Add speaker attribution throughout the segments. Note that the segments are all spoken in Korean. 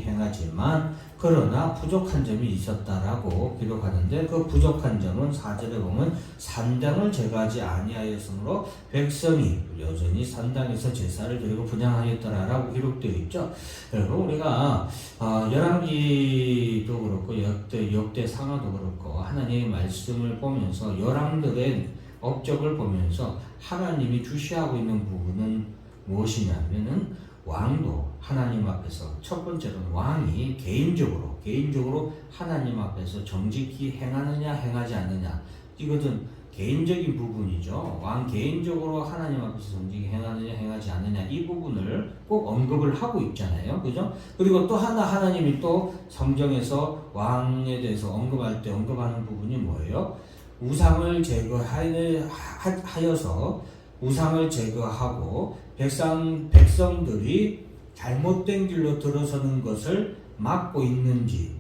Speaker 1: 행하지만 그러나 부족한 점이 있었다라고 기록하는데, 그 부족한 점은 4절에 보면 산당을 제거하지 아니하였으므로 백성이 여전히 산당에서 제사를 드리고 분향하였더라라고 기록되어 있죠. 여러분, 우리가 열왕기도 그렇고 역대상하도 그렇고 하나님의 말씀을 보면서 열왕들의 업적을 보면서 하나님이 주시하고 있는 부분은 무엇이냐면은, 왕도 하나님 앞에서 첫 번째로는 왕이 개인적으로 하나님 앞에서 정직히 행하느냐 행하지 않느냐, 이것은 개인적인 부분이죠. 왕 개인적으로 하나님 앞에서 정직히 행하느냐 행하지 않느냐, 이 부분을 꼭 언급을 하고 있잖아요. 그죠? 그리고 또 하나님이 또 성경에서 왕에 대해서 언급할 때 언급하는 부분이 뭐예요? 우상을 제거하여서 우상을 제거하고 백성들이 잘못된 길로 들어서는 것을 막고 있는지,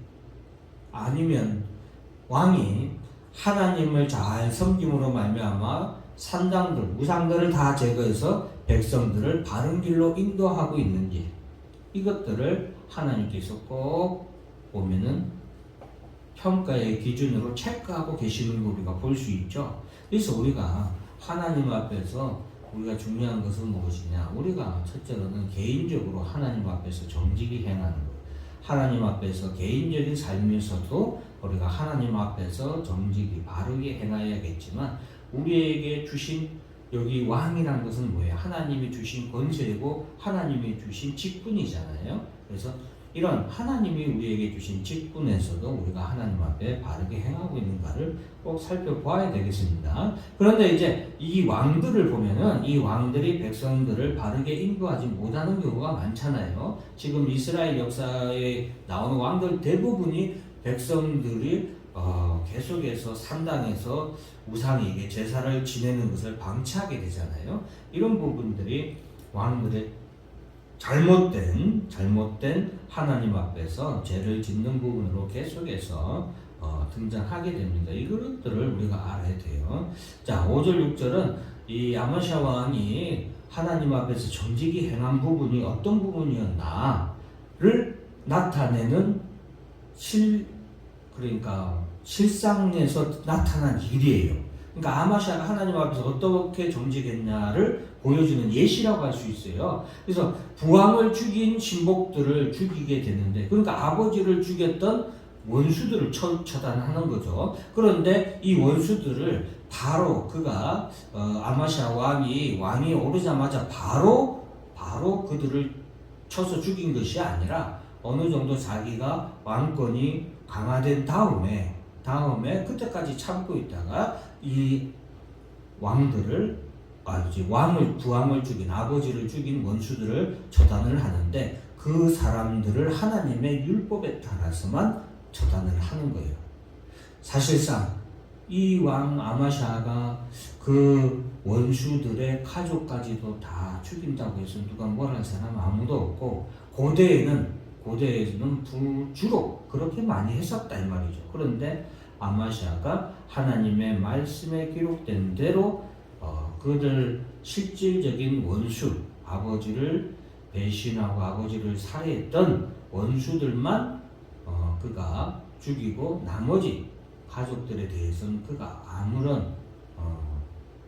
Speaker 1: 아니면 왕이 하나님을 잘 섬김으로 말미암아 산당들, 우상들을 다 제거해서 백성들을 바른 길로 인도하고 있는지, 이것들을 하나님께서 꼭 보면은 평가의 기준으로 체크하고 계시는 거 우리가 볼 수 있죠. 그래서 우리가 하나님 앞에서 우리가 중요한 것은 무엇이냐? 우리가 첫째로는 개인적으로 하나님 앞에서 정직히 행하는 것. 하나님 앞에서 개인적인 삶에서도 우리가 하나님 앞에서 정직히 바르게 행해야겠지만, 우리에게 주신 여기 왕이란 것은 뭐예요? 하나님이 주신 권세이고 하나님이 주신 직분이잖아요. 그래서 이런 하나님이 우리에게 주신 직분에서도 우리가 하나님 앞에 바르게 행하고 있는가를 꼭 살펴보아야 되겠습니다. 그런데 이제 이 왕들을 보면은 이 왕들이 백성들을 바르게 인도하지 못하는 경우가 많잖아요. 지금 이스라엘 역사에 나오는 왕들 대부분이 백성들이 계속해서 산당에서 우상에게 제사를 지내는 것을 방치하게 되잖아요. 이런 부분들이 왕들의 잘못된 하나님 앞에서 죄를 짓는 부분으로 계속해서 등장하게 됩니다. 이것들을 우리가 알아야 돼요. 자, 5절 6절은 이 아마시아 왕이 하나님 앞에서 정직히 행한 부분이 어떤 부분이었나를 나타내는 실상에서 나타난 일이에요. 그러니까 아마시아가 하나님 앞에서 어떻게 정직했냐를 보여주는 예시라고 할 수 있어요. 그래서 부왕을 죽인 신복들을 죽이게 되는데, 그러니까 아버지를 죽였던 원수들을 처단하는 거죠. 그런데 이 원수들을 바로 그가 아마시아 왕이 오르자마자 바로 그들을 쳐서 죽인 것이 아니라 어느 정도 자기가 왕권이 강화된 다음에 그때까지 참고 있다가 이 부왕을 죽인 아버지를 죽인 원수들을 처단을 하는데, 그 사람들을 하나님의 율법에 따라서만 처단을 하는 거예요. 사실상 이 왕 아마시아가 그 원수들의 가족까지도 다 죽인다고 해서 누가 뭐라 할 사람 아무도 없고, 고대에는 주로 그렇게 많이 했었다 이 말이죠. 그런데 아마시아가 하나님의 말씀에 기록된 대로 그들 실질적인 원수, 아버지를 배신하고 아버지를 살해했던 원수들만 그가 죽이고, 나머지 가족들에 대해서는 그가 아무런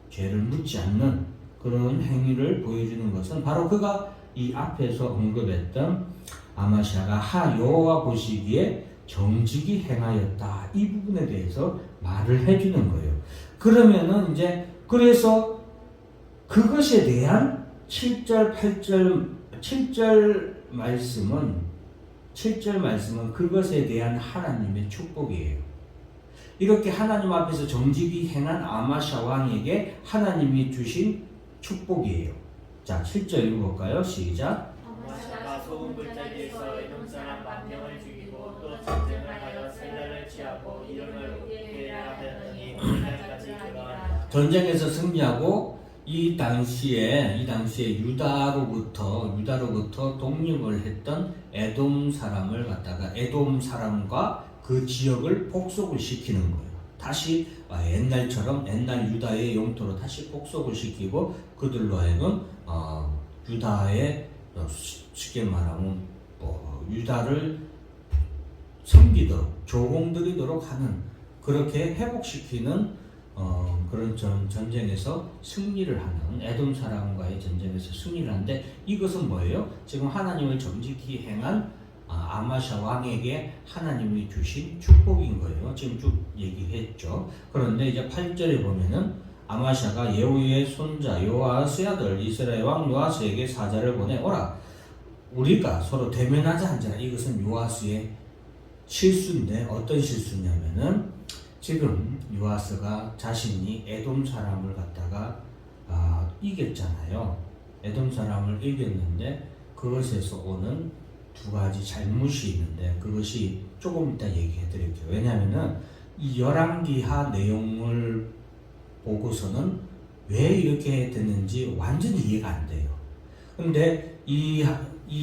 Speaker 1: 죄를 묻지 않는 그런 행위를 보여주는 것은 바로 그가 이 앞에서 언급했던 아마시아가 여호와 보시기에 정직히 행하였다, 이 부분에 대해서 말을 해주는 거예요. 그러면은 이제 그래서 그것에 대한 7절 말씀은 그것에 대한 하나님의 축복이에요. 이렇게 하나님 앞에서 정직히 행한 아마시아 왕에게 하나님이 주신 축복이에요. 자, 7절 읽어볼까요? 시작.
Speaker 2: 아마시아가 소금 불자리에서 에돔 사람 10,000명을 죽이고 또 전쟁을 하여 셀라를 취하고 이름을 웃게 하였더니 오늘날까지 그러하니라.
Speaker 1: 전쟁에서 승리하고 이 당시에 유다로부터 독립을 했던 에돔 사람을 갖다가 에돔 사람과 그 지역을 복속을 시키는 거예요. 다시 옛날처럼 옛날 유다의 영토로 다시 복속을 시키고, 그들로 하여금 유다의 쉽게 말하면 유다를 섬기도록 조공들이도록 하는 그렇게 회복시키는 그런 전쟁에서 승리를 하는 에돔 사람과의 전쟁에서 승리를 하는데 이것은 뭐예요? 지금 하나님을 정직히 행한 아마샤 왕에게 하나님이 주신 축복인 거예요. 지금 쭉 얘기했죠. 그런데 이제 8절에 보면은 아마샤가 예후의 손자 요아스의 아들 이스라엘 왕 요아스에게 사자를 보내 오라 우리가 서로 대면하자 한지라. 이것은 요아스의 실수인데 어떤 실수냐면은 지금 요아스가 자신이 에돔 사람을 갖다가 이겼잖아요. 에돔 사람을 이겼는데 그것에서 오는 두 가지 잘못이 있는데 그것이 조금 이따 얘기해 드릴게요. 왜냐하면은 이 열왕기하 내용을 보고서는 왜 이렇게 됐는지 완전히 이해가 안 돼요. 근데 이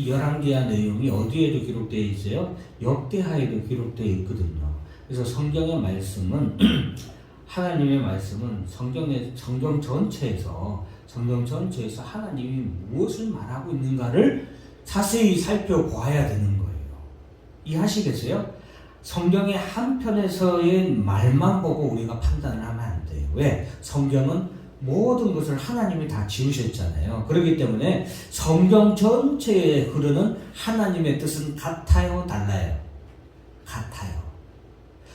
Speaker 1: 열왕기하 내용이 어디에도 기록되어 있어요? 역대하에도 기록되어 있거든요. 그래서 성경의 말씀은 하나님의 말씀은 성경 전체에서 하나님이 무엇을 말하고 있는가를 자세히 살펴보아야 되는 거예요. 이해하시겠어요? 성경의 한편에서의 말만 보고 우리가 판단을 하면 안 돼요. 왜? 성경은 모든 것을 하나님이 다 지으셨잖아요. 그렇기 때문에 성경 전체에 흐르는 하나님의 뜻은 같아요? 달라요? 같아요.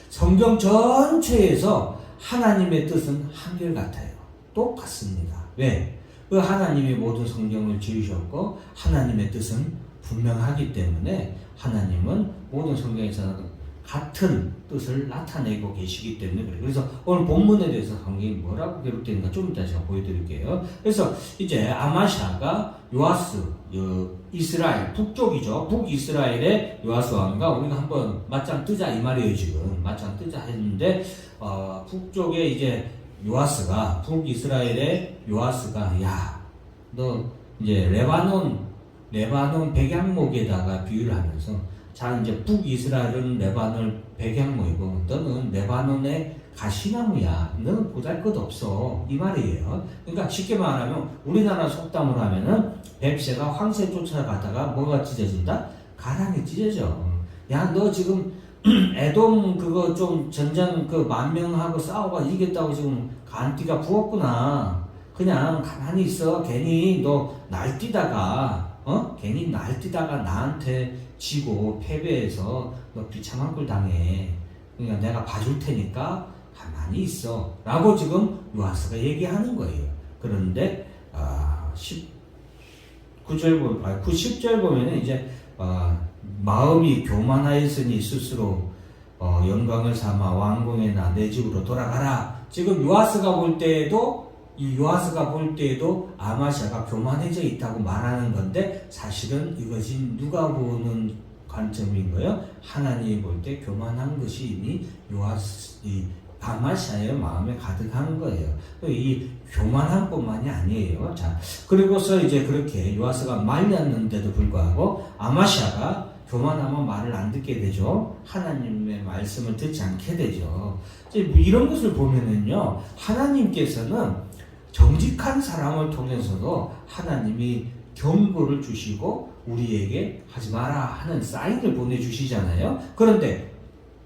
Speaker 1: 성경 전체에서 하나님의 뜻은 한결같아요. 똑같습니다. 왜? 그 하나님이 모든 성경을 지으셨고 하나님의 뜻은 분명하기 때문에 하나님은 모든 성경에서 같은 뜻을 나타내고 계시기 때문에 그래요. 그래서 오늘 본문에 대해서 성경이 뭐라고 기록되는가 좀 이따 제가 보여드릴게요. 그래서 이제 아마샤가 요아스, 이스라엘 북쪽이죠. 북이스라엘의 요아스 왕과 우리가 한번 맞짱 뜨자 이 말이에요. 지금 맞짱 뜨자 했는데 북쪽에 이제 요아스가 북이스라엘의 요아스가 야, 너 이제 레바논 백양목에다가 비유를 하면서 자 이제 북이스라엘은 레바논 백양목이고 너는 레바논의 가시나무야. 너는 보잘것없어 이 말이에요. 그러니까 쉽게 말하면 우리나라 속담으로 하면은 뱁새가 황새 쫓아가다가 뭐가 찢어진다? 가랑이 찢어져. 야 너 지금 에돔 그거 좀 전쟁 그 만명하고 싸워가 이겼다고 지금 간띠가 부었구나. 그냥 가만히 있어. 괜히 너 날뛰다가 괜히 날뛰다가 나한테 지고 패배해서 너 비참한 꼴 당해. 그러니까 내가 봐줄 테니까 가만히 있어. 라고 지금 요아스가 얘기하는 거예요. 그런데 10절 보면은 이제 마음이 교만하였으니 스스로 영광을 삼아 왕궁에 나 내 집으로 돌아가라. 지금 요아스가 볼 때에도 아마샤가 교만해져 있다고 말하는 건데 사실은 이것이 누가 보는 관점인 거예요? 하나님이 볼 때 교만한 것이 이미 아마샤의 마음에 가득한 거예요. 이 교만함뿐만이 아니에요. 자, 그리고서 이제 그렇게 요아스가 말렸는데도 불구하고 아마샤가 교만하면 말을 안 듣게 되죠. 하나님의 말씀을 듣지 않게 되죠. 이제 이런 것을 보면은요, 하나님께서는 정직한 사람을 통해서도 하나님이 경고를 주시고 우리에게 하지 마라 하는 사인을 보내주시잖아요. 그런데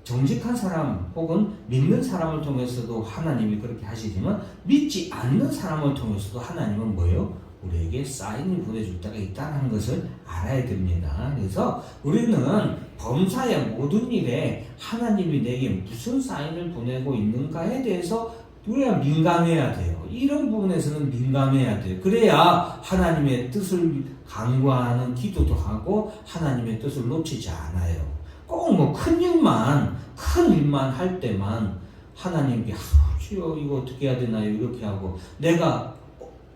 Speaker 1: 정직한 사람 혹은 믿는 사람을 통해서도 하나님이 그렇게 하시지만 믿지 않는 사람을 통해서도 하나님은 뭐예요? 우리에게 사인을 보내줄 때가 있다는 것을 알아야 됩니다. 그래서 우리는 범사의 모든 일에 하나님이 내게 무슨 사인을 보내고 있는가에 대해서 우리가 민감해야 돼요. 이런 부분에서는 민감해야 돼요. 그래야 하나님의 뜻을 간구하는 기도도 하고 하나님의 뜻을 놓치지 않아요. 꼭 뭐 큰 일만 할 때만 하나님께 주여 이거 어떻게 해야 되나요? 이렇게 하고 내가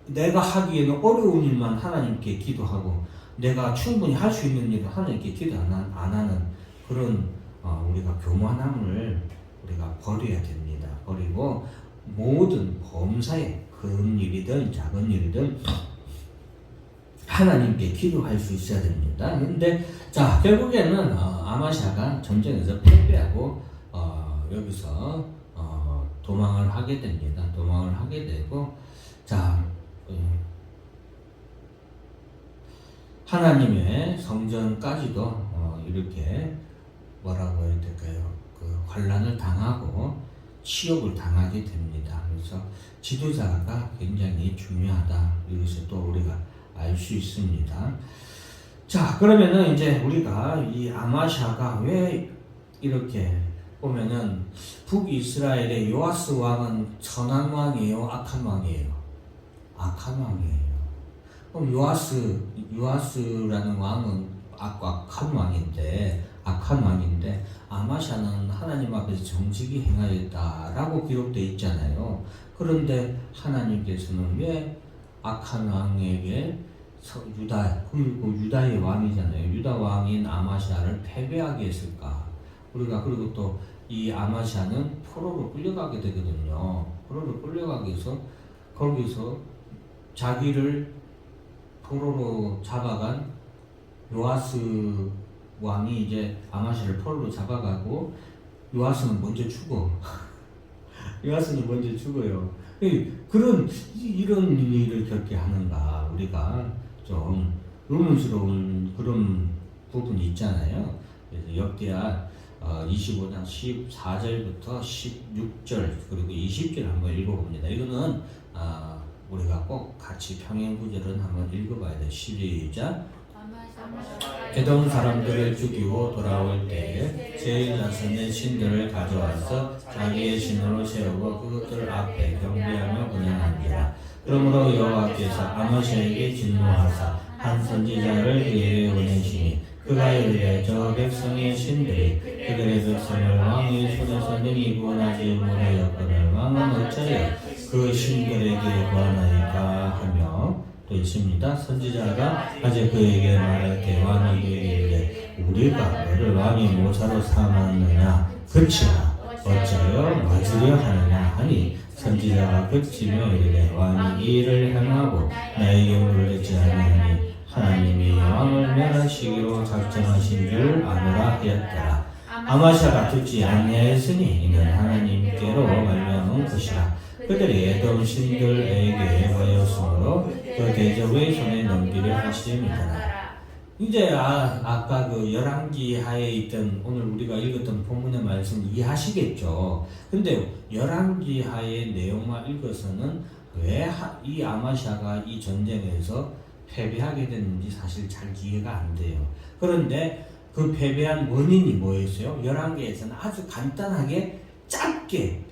Speaker 1: 하기에는 어려운 일만 하나님께 기도하고 내가 충분히 할 수 있는 일을 하나님께 기도 안 하는 그런 우리가 교만함을 우리가 버려야 됩니다. 버리고 모든 범사에 큰 일이든 작은 일이든 하나님께 기도할 수 있어야 됩니다. 근데 자 결국에는 아마샤가 전쟁에서 패배하고 여기서 도망을 하게 됩니다. 도망을 하게 되고 자 하나님의 성전까지도 이렇게 뭐라고 해야 될까요? 그 환란을 당하고 치욕을 당하게 됩니다. 그래서 지도자가 굉장히 중요하다. 이것을 또 우리가 알 수 있습니다. 자, 그러면은 이제 우리가 이 아마샤가 왜 이렇게 보면은 북이스라엘의 요아스 왕은 선한 왕이에요, 악한 왕이에요? 악한 왕이에요. 그럼 요아스라는 왕은 악한 왕인데 아마샤는 하나님 앞에서 정직히 행하였다라고 기록되어 있잖아요. 그런데 하나님께서는 왜 악한 왕에게 그리고 유다의 왕이잖아요. 유다 왕인 아마샤를 패배하게 했을까? 우리가 그리고 또 이 아마샤는 포로로 끌려가게 되거든요. 포로로 끌려가게 해서 거기서 자기를 포로로 잡아간 요아스 왕이 이제 아마샤를 포로로 잡아가고 요아스는 먼저 죽어. 요아스는 먼저 죽어요. 이런 일을 겪게 하는가 우리가 좀 의문스러운 그런 부분이 있잖아요. 그래서 역대하 25장 14절부터 16절 그리고 20절 한번 읽어봅니다. 이거는 우리가 꼭 같이 평행구절은 한번 읽어봐야 돼요. 시작. 에돔 사람들을 죽이고 돌아올 때에 제 자손의 신들을 가져와서 자기의 신으로 세우고 그것들 앞에 경배하며 분양한지라. 그러므로 여호와께서 아마샤에게 진노하사 한 선지자를 그에게 보내시니 그가 이르되 저 백성의 신들이 그들의 백성을 왕의 손에서 능히 구원하지 못하였거늘 왕은 어찌하여 그 신들에게 구하나이까 하며 또 있습니다. 선지자가 아직 그에게 말하되 왕이 그에게 이르되 우리가 너를 왕의 모사로 삼았느냐 그치라 어찌하여 맞으려 하느냐 하니 선지자가 그치며 이르되 왕이 이 일을 행하고 나에게 물르지 아니하니 하나님이 왕을 멸하시기로 작정하신 줄 아노라 하였더라. 아마샤가 듣지 아니하였으니 이는 하나님께로 말미암은 것이라. 그들이 에돔 신들에게 하였으므로 그 대적의 손에 넘기려 하심이더라. 이제 아까 그 열왕기 하에 있던 오늘 우리가 읽었던 본문의 말씀 이해하시겠죠. 근데 열왕기 하의 내용만 읽어서는 왜 이 아마샤가 이 전쟁에서 패배하게 됐는지 사실 잘 이해가 안 돼요. 그런데 그 패배한 원인이 뭐였어요? 열왕기에서는 아주 간단하게 짧게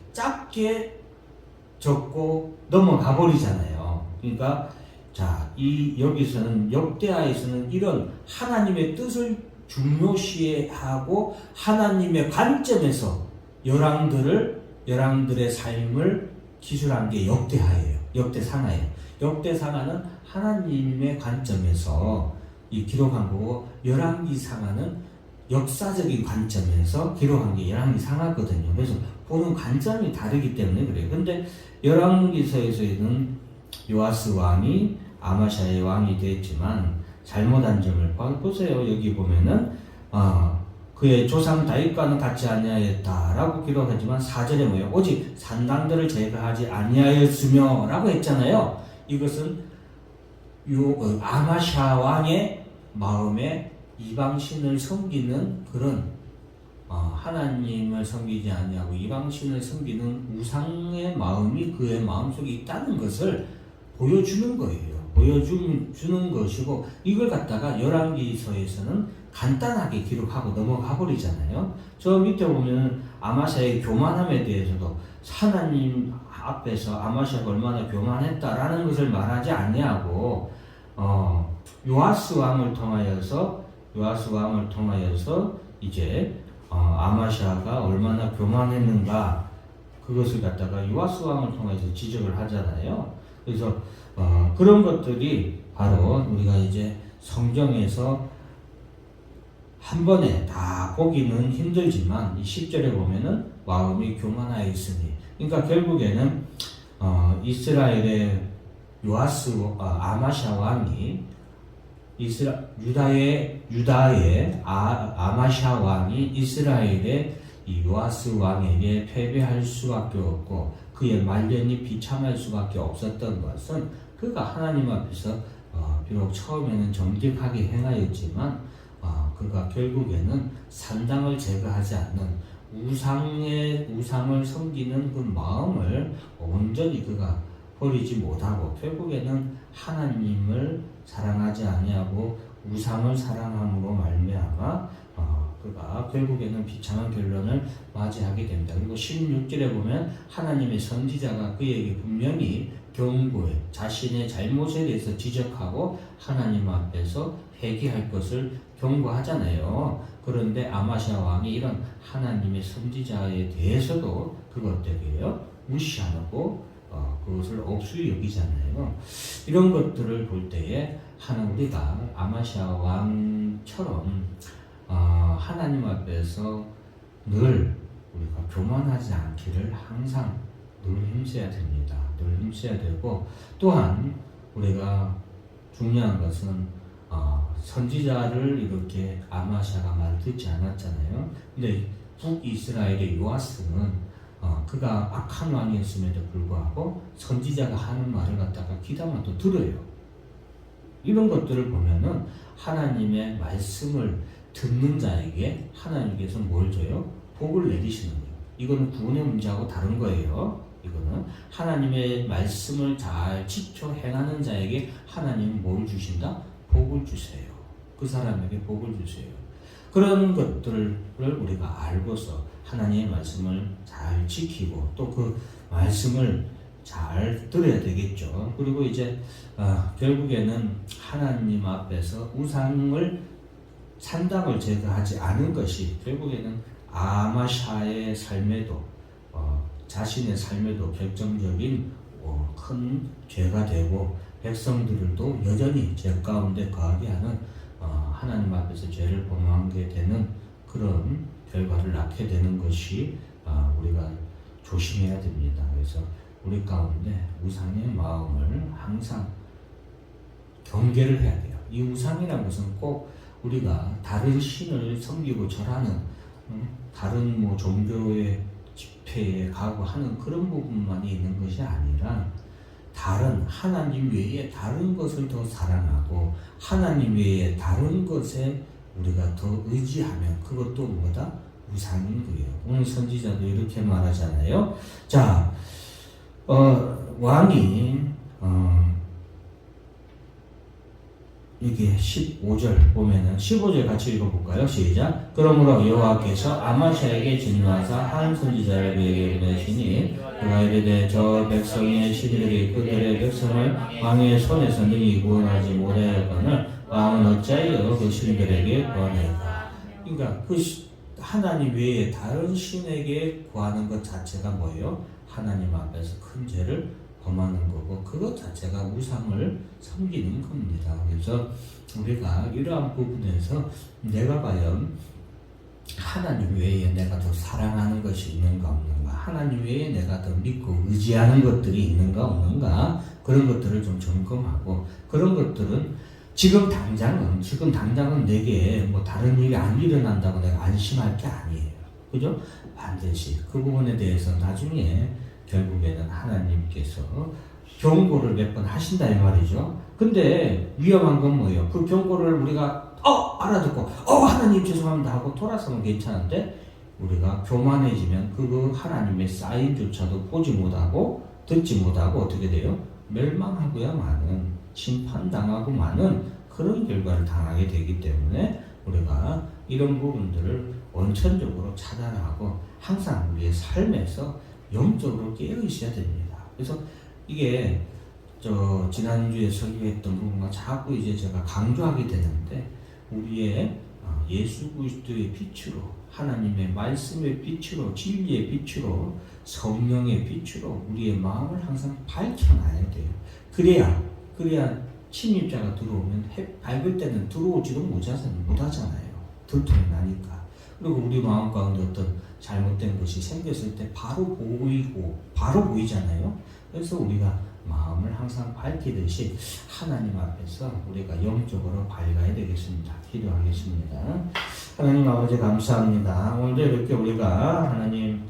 Speaker 1: 적고 넘어가 버리잖아요. 그러니까 여기서는 역대하에서는 이런 하나님의 뜻을 중요시하고 하나님의 관점에서 열왕들의 삶을 기술한 게 역대하예요. 역대상하예요. 역대상하는 하나님의 관점에서 기록한 거고 열왕기상하는 역사적인 관점에서 기록한 게 열왕기상하거든요. 그래서 보는 관점이 다르기 때문에 그래요. 근데 열왕기서에서는 요아스 왕이 아마샤의 왕이 됐지만 잘못한 점을 보세요. 여기 보면은 그의 조상 다윗과는 같지 아니하였다라고 기록하지만 4절에 뭐예요? 오직 산당들을 제거하지 아니하였으며 라고 했잖아요. 이것은 아마샤 왕의 마음에 이방신을 섬기는 그런 하나님을 섬기지 아니하고 이방신을 섬기는 우상의 마음이 그의 마음속에 있다는 것을 보여주는 거예요. 보여주는 것이고 이걸 갖다가 열왕기서에서는 간단하게 기록하고 넘어가 버리잖아요. 저 밑에 보면 아마샤의 교만함에 대해서도 하나님 앞에서 아마샤가 얼마나 교만했다라는 것을 말하지 아니하고 요아스 왕을 통하여서 이제 아마샤가 얼마나 교만했는가 그것을 갖다가 요아스 왕을 통해서 지적을 하잖아요. 그래서 그런 것들이 바로 우리가 이제 성경에서 한 번에 다 보기는 힘들지만 이 10절에 보면은 마음이 교만하였으니 그러니까 결국에는 이스라엘의 아마샤 왕이 유다의 아마샤 왕이 이스라엘의 이 요아스 왕에게 패배할 수밖에 없고 그의 말년이 비참할 수밖에 없었던 것은 그가 하나님 앞에서 비록 처음에는 정직하게 행하였지만 그가 결국에는 산당을 제거하지 않는 우상을 섬기는 그 마음을 온전히 그가 버리지 못하고 결국에는 하나님을 사랑하지 아니하고 우상을 사랑함으로 말미암아 그가 결국에는 비참한 결론을 맞이하게 됩니다. 그리고 16절에 보면 하나님의 선지자가 그에게 분명히 경고해 자신의 잘못에 대해서 지적하고 하나님 앞에서 회개할 것을 경고하잖아요. 그런데 아마시아 왕이 이런 하나님의 선지자에 대해서도 그것 어떻게요? 무시하고 그것을 억수히 여기잖아요. 이런 것들을 볼 때에 우리가 아마시아 왕처럼 하나님 앞에서 늘 우리가 교만하지 않기를 항상 늘 힘써야 됩니다. 늘 힘써야 되고 또한 우리가 중요한 것은 선지자를 이렇게 아마시아가 말 듣지 않았잖아요. 근데 북이스라엘의 요아스는 그가 악한 왕이었음에도 불구하고 선지자가 하는 말을 갖다가 귀담아 또 들어요. 이런 것들을 보면은 하나님의 말씀을 듣는 자에게 하나님께서 뭘 줘요? 복을 내리시는 거예요. 이거는 구원의 문제하고 다른 거예요. 이거는 하나님의 말씀을 잘 지켜 행하는 자에게 하나님은 뭘 주신다? 복을 주세요. 그 사람에게 복을 주세요. 그런 것들을 우리가 알고서 하나님의 말씀을 잘 지키고 또 그 말씀을 잘 들어야 되겠죠. 그리고 이제 결국에는 하나님 앞에서 산당을 제거하지 않은 것이 결국에는 아마샤의 삶에도 자신의 삶에도 결정적인 큰 죄가 되고 백성들도 여전히 죄 가운데 거하게 하는 하나님 앞에서 죄를 범하게 되는 그런 결과를 낳게 되는 것이 우리가 조심해야 됩니다. 그래서 우리 가운데 우상의 마음을 항상 경계를 해야 돼요. 이 우상이라는 것은 꼭 우리가 다른 신을 섬기고 절하는 다른 종교의 집회에 가고 하는 그런 부분만이 있는 것이 아니라 다른 하나님 외에 다른 것을 더 사랑하고 하나님 외에 다른 것에 우리가 더 의지하면 그것도 뭐다? 우상인 거예요. 오늘 선지자도 이렇게 말하잖아요. 자, 왕이 이게 15절 보면은 15절 같이 읽어볼까요? 시작. 그러므로 여호와께서 아마시아에게 진노하사 한 선지자를 그에게 보내시니 그가 이르되 저 백성의 신들이 그들의 백성을 왕의 손에서 능히 구원하지 못하였거늘 왕은 어찌하여 그 신들에게 구하나이까. 그러니까 그 하나님 외에 다른 신에게 구하는 것 자체가 뭐예요? 하나님 앞에서 큰 죄를 범하는 거고 그것 자체가 우상을 섬기는 겁니다. 그래서 우리가 이러한 부분에서 내가 과연 하나님 외에 내가 더 사랑하는 것이 있는가 없는가, 하나님 외에 내가 더 믿고 의지하는 것들이 있는가 없는가, 그런 것들을 좀 점검하고, 그런 것들은 지금 당장은 내게 다른 일이 안 일어난다고 내가 안심할 게 아니에요. 그죠? 반드시 그 부분에 대해서 나중에 결국에는 하나님께서 경고를 몇 번 하신다 이 말이죠. 근데 위험한 건 뭐예요? 그 경고를 우리가 알아듣고 하나님 죄송합니다 하고 돌아서면 괜찮은데 우리가 교만해지면 그 하나님의 사인조차도 보지 못하고 듣지 못하고 어떻게 돼요? 멸망하고야 마는, 심판당하고 마는 그런 결과를 당하게 되기 때문에 우리가 이런 부분들을 원천적으로 차단하고 항상 우리의 삶에서 영적으로 깨어 있어야 됩니다. 그래서 이게 지난주에 설교했던 부분과 자꾸 이제 제가 강조하게 되는데, 우리의 예수 그리스도의 빛으로, 하나님의 말씀의 빛으로, 진리의 빛으로, 성령의 빛으로 우리의 마음을 항상 밝혀놔야 돼요. 그래야 침입자가 들어오면 밝을 때는 들어오지도 못하잖아요. 들통이 나니까. 그리고 우리 마음 가운데 어떤 잘못된 것이 생겼을 때 바로 보이잖아요. 그래서 우리가 마음을 항상 밝히듯이 하나님 앞에서 우리가 영적으로 밝아야 되겠습니다. 기도하겠습니다. 하나님 아버지 감사합니다. 오늘도 이렇게 우리가 하나님